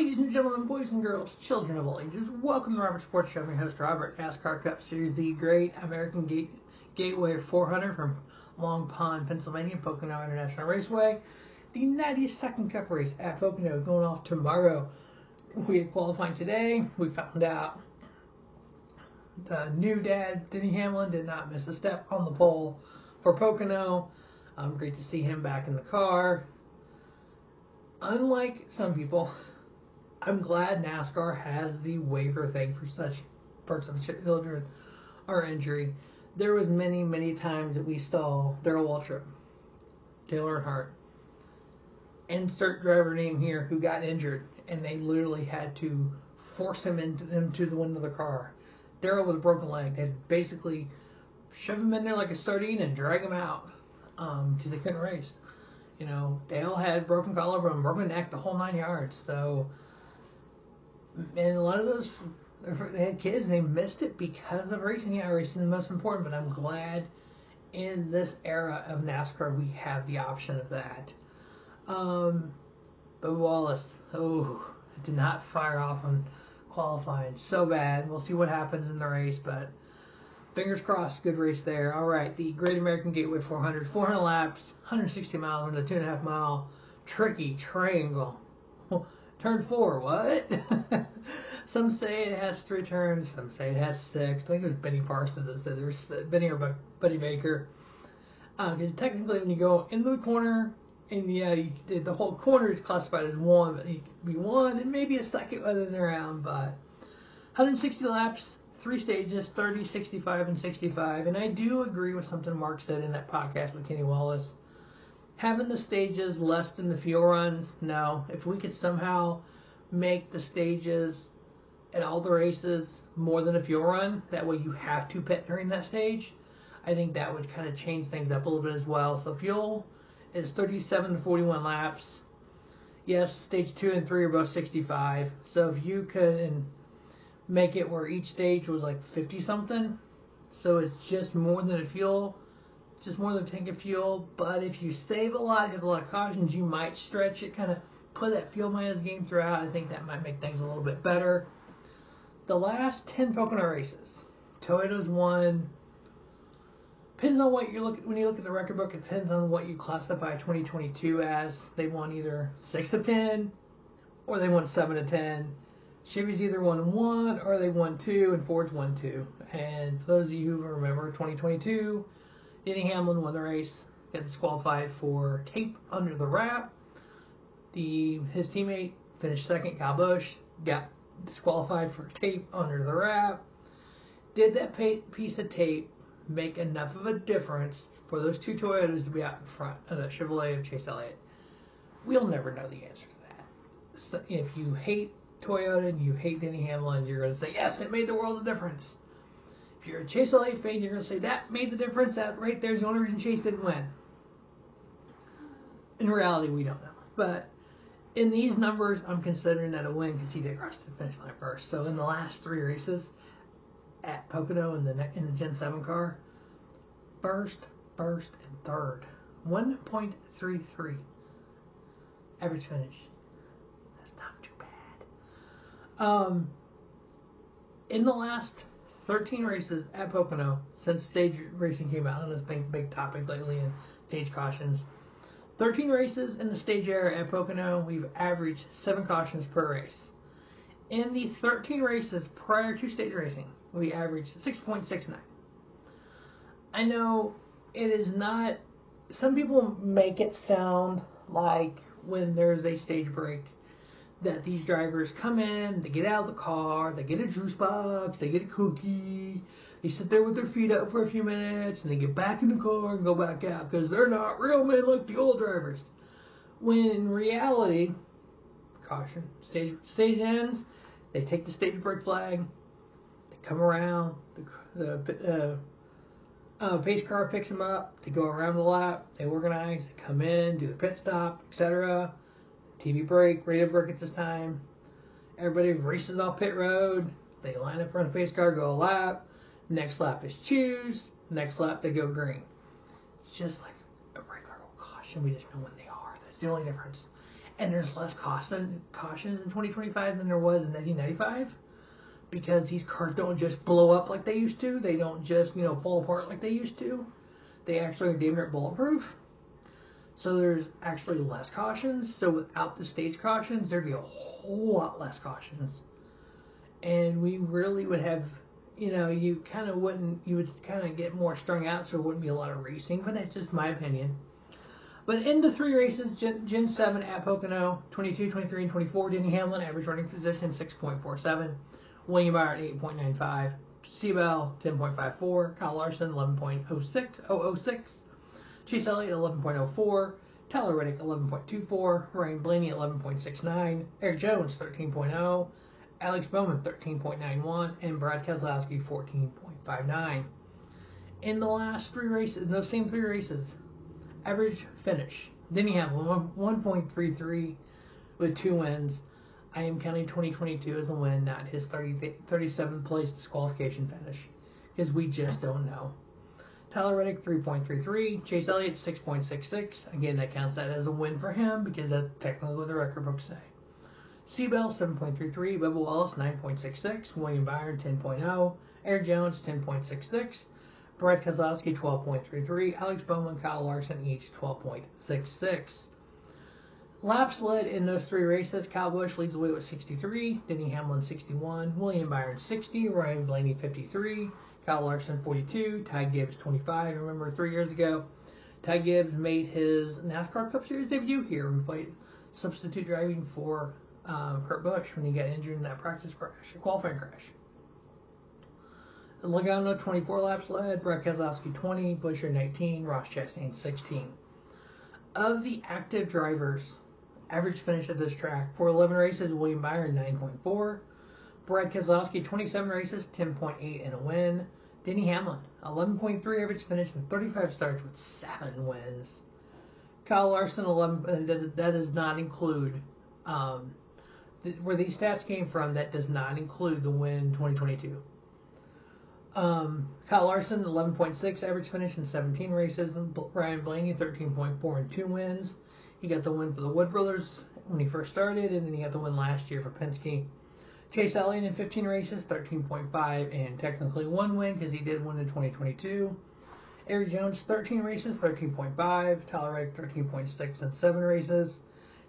Ladies and gentlemen, boys and girls, children of all ages, welcome to the Robert Sports Show. I'm your host, Robert. NASCAR Cup Series, the Great American Gateway 400 from Long Pond, Pennsylvania, Pocono International Raceway. The 92nd Cup race at Pocono going off tomorrow. We had qualifying today. We found out the new dad, Denny Hamlin, did not miss a step on the pole for Pocono. Great to see him back in the car. Unlike some people, I'm glad NASCAR has the waiver thing for such parts of children or injury. There was many times that we saw Darrell Waltrip, Dale Earnhardt, insert driver name here, who got injured, and they literally had to force him into the window of the car. Darrell with a broken leg. They had basically shove him in there like a sardine and drag him out because they couldn't race. You know, Dale had broken collarbone, broken neck, the whole 9 yards. So, and a lot of those, they had kids and they missed it because of racing. Yeah, racing is the most important, but I'm glad in this era of NASCAR we have the option of that. But Wallace, did not fire off on qualifying so bad. We'll see what happens in the race, but fingers crossed, good race there. All right, the Great American Gateway 400, 400 laps, 160 miles on the 2.5 mile tricky triangle. Turn 4, what? Some say it has 3 turns, some say it has 6. I think it was Benny Parsons that said there's Benny or Buddy Baker. Because technically, when you go into the corner, and the whole corner is classified as 1, but it could be 1 and maybe a second other than around. But 160 laps, 3 stages, 30, 65, and 65. And I do agree with something Mark said in that podcast with Kenny Wallace. Having the stages less than the fuel runs, no. If we could somehow make the stages at all the races more than a fuel run, that way you have to pit during that stage, I think that would kind of change things up a little bit as well. So fuel is 37 to 41 laps. Yes, stage 2 and 3 are both 65. So if you could make it where each stage was like 50 something, so it's just more than a fuel, just more than a tank of fuel. But if you save a lot, you have a lot of cautions, you might stretch it, kind of put that fuel mileage game throughout. I think that might make things a little bit better. The last 10 Pocono races, Toyota's won. Depends on what you look at when you look at the record book. It depends on what you classify 2022 as. They won either 6 of 10 or they won 7 of 10. Chevy's either won 1 or they won 2, and Ford's won 2. And for those of you who remember 2022, Denny Hamlin won the race, got disqualified for tape under the wrap. His teammate finished second, Kyle Busch, got disqualified for tape under the wrap. Did that piece of tape make enough of a difference for those 2 Toyotas to be out in front of the Chevrolet of Chase Elliott? We'll never know the answer to that. So if you hate Toyota and you hate Denny Hamlin, you're going to say, yes, it made the world of difference. If you're a Chase Elliott fan, you're going to say, that made the difference. That right there's the only reason Chase didn't win. In reality, we don't know. But in these numbers, I'm considering that a win because he did cross the finish line first. So in the last 3 races at Pocono in the Gen 7 car, first, and third. 1.33 average finish. That's not too bad. In the last 13 races at Pocono, since stage racing came out, and this big topic lately in stage cautions, 13 races in the stage era at Pocono, we've averaged 7 cautions per race. In the 13 races prior to stage racing, we averaged 6.69. I know it is not, some people make it sound like when there's a stage break that these drivers come in, they get out of the car, they get a juice box, they get a cookie, they sit there with their feet up for a few minutes, and they get back in the car and go back out because they're not real men like the old drivers. When in reality, caution, stage ends, they take the stage break flag, they come around, the pace car picks them up, they go around the lap, they organize, they come in, do the pit stop, etc. TV break, radio break at this time. Everybody races off pit road. They line up around the pace car, go a lap. Next lap is choose. Next lap they go green. It's just like a regular old caution. We just know when they are. That's the only difference. and there's less cautions in 2025 than there was in 1995 because these cars don't just blow up like they used to. They don't just, fall apart like they used to. They actually are damn near bulletproof. So there's actually less cautions. So without the stage cautions, there'd be a whole lot less cautions. And we really would have, you would kind of get more strung out, so there wouldn't be a lot of racing. But that's just my opinion. But in the 3 races, Gen 7 at Pocono, 22, 23, and 24, Denny Hamlin, average running position 6.47. William Byron 8.95. Seabell 10.54. Kyle Larson 11.06. Chase Elliott 11.04. Tyler Reddick 11.24. Ryan Blaney 11.69. Eric Jones 13.0. Alex Bowman 13.91. And Brad Keselowski 14.59. In the last 3 races, in those same 3 races, average finish. Denny Hamlin 1.33 with 2 wins. I am counting 2022 as a win, not his 37th place disqualification finish, because we just don't know. Tyler Reddick 3.33, Chase Elliott 6.66. Again, that counts that as a win for him because that's technically what the record books say. Seabell 7.33, Bubba Wallace 9.66, William Byron 10.0, Eric Jones 10.66. Brad Keselowski 12.33, Alex Bowman, Kyle Larson each 12.66. Laps led in those 3 races. Kyle Busch leads the way with 63, Denny Hamlin 61, William Byron 60, Ryan Blaney 53, Kyle Larson 42, Ty Gibbs 25. Remember 3 years ago, Ty Gibbs made his NASCAR Cup Series debut here and played substitute driving for Kurt Busch when he got injured in that qualifying crash. Logano 24 laps led, Brad Keselowski 20, Buescher 19, Ross Chastain 16. Of the active drivers, average finish at this track for 11 races, William Byron 9.4, Brad Keselowski 27 races, 10.8 and a win. Denny Hamlin 11.3 average finish and 35 starts with 7 wins. Kyle Larson 11. That does not include where these stats came from. That does not include the win 2022. Kyle Larson 11.6 average finish in 17 races. And Ryan Blaney 13.4 and 2 wins. He got the win for the Wood Brothers when he first started, and then he got the win last year for Penske. Chase Elliott in 15 races, 13.5 and technically 1 win because he did win in 2022. Eric Jones 13 races, 13.5. Tyler Reddick 13.6 and 7 races.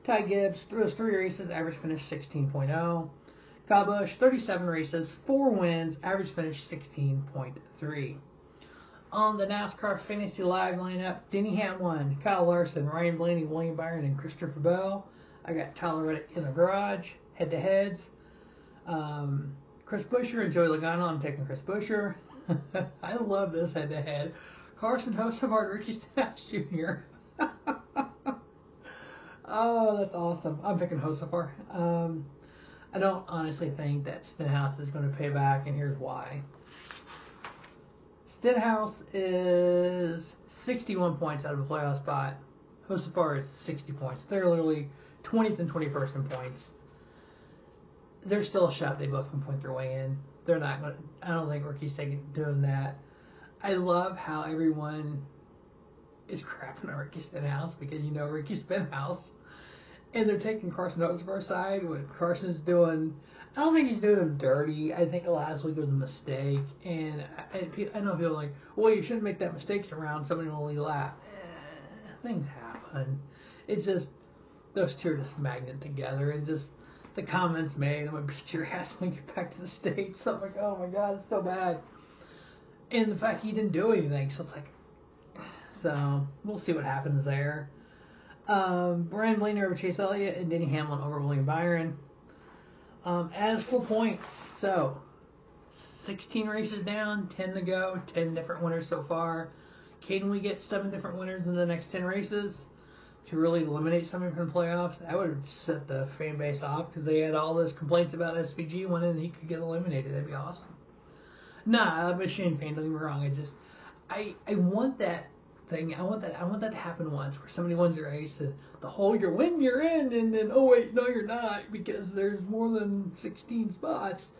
Ty Gibbs those 3 races, average finish 16.0. Kyle Busch 37 races, 4 wins, average finish 16.3. On the NASCAR Fantasy Live lineup, Denny Hamlin, Kyle Larson, Ryan Blaney, William Byron, and Christopher Bell. I got Tyler Reddick in the garage, head-to-heads. Chris Buescher and Joey Logano. I'm taking Chris Buescher. I love this head-to-head. Carson Hocevar, Ricky Stenhouse Jr. Oh, that's awesome. I'm picking Hocevar. I don't honestly think that Stenhouse is going to pay back, and here's why. Stenhouse is 61 points out of a playoff spot. Hocevar is 60 points. They're literally 20th and 21st in points. There's still a shot they both can point their way in. They're not going to, I don't think Ricky's doing that. I love how everyone is crapping on Ricky Stenhouse because Ricky Stenhouse. And they're taking Carson Hocevar's side. What Carson's doing, I don't think he's doing him dirty. I think last week was a mistake. And I know people are like, well, you shouldn't make that mistakes around somebody will only laugh. Things happen. It's just, those two are just magnet together. And just the comments made, I'm going to beat your ass when you get back to the States. So I'm like, oh my God, it's so bad. And the fact he didn't do anything. So it's like, so we'll see what happens there. Brian Blaney over Chase Elliott and Denny Hamlin over William Byron. As for points, so 16 races down, 10 to go, 10 different winners so far. Can we get 7 different winners in the next 10 races to really eliminate somebody from the playoffs? That would set the fan base off because they had all those complaints about SVG winning and he could get eliminated. That'd be awesome. Nah, I'm a Shane fan, don't get me wrong. I want that thing. I want that to happen once where somebody wins a race and the whole you're in and then oh wait, no you're not because there's more than 16 spots.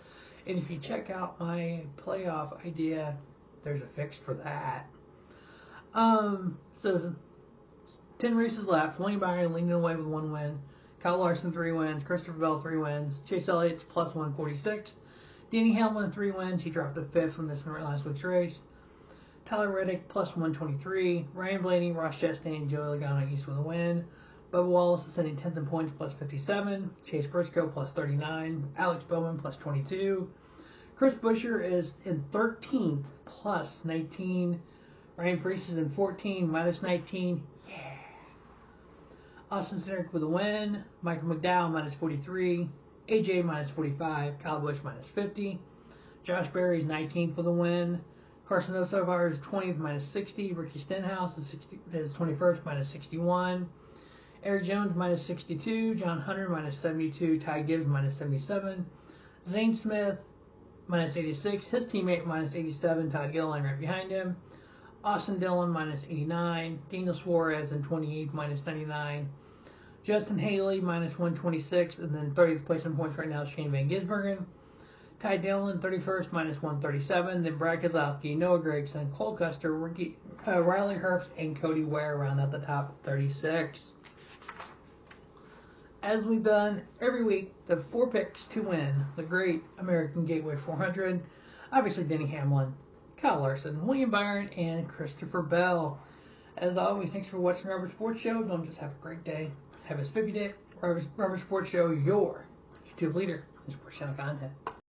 And if you check out my playoff idea, there's a fix for that. So 10 races left. William Byron leading away with 1 win. Kyle Larson 3 wins. Christopher Bell 3 wins. Chase Elliott's plus 146. Danny Hamlin 3 wins. He dropped to 5th from this last week's race. Tyler Reddick plus 123. Ryan Blaney, Ross Chastain, Joey Logano each with a win. Bubba Wallace ascending 10th in points plus 57. Chase Briscoe plus 39. Alex Bowman plus 22. Chris Buescher is in 13th plus 19. Ryan Preece is in 14 minus 19. Yeah. Austin Cindric with a win. Michael McDowell minus 43. AJ minus 45. Kyle Busch minus 50. Josh Berry is 19th with a win. Carson O'Sullivan is 20th minus 60. Ricky Stenhouse is 21st minus 61. Eric Jones minus 62. John Hunter minus 72. Ty Gibbs minus 77. Zane Smith minus 86. His teammate minus 87. Todd Gilliland right behind him. Austin Dillon minus 89. Daniel Suarez in 28th minus 99. Justin Haley minus 126. And then 30th place in points right now is Shane Van Gisbergen. Ty Dillon 31st minus 137. Then Brad Keselowski, Noah Gragson, Cole Custer, Riley Herbst, and Cody Ware round out the top 36. As we've done every week, the 4 picks to win the Great American Gateway 400. Obviously, Denny Hamlin, Kyle Larson, William Byron, and Christopher Bell. As always, thanks for watching Rubber Sports Show. Don't just have a great day. Have a spiffy day. Rubber Sports Show, your YouTube leader in sports channel content.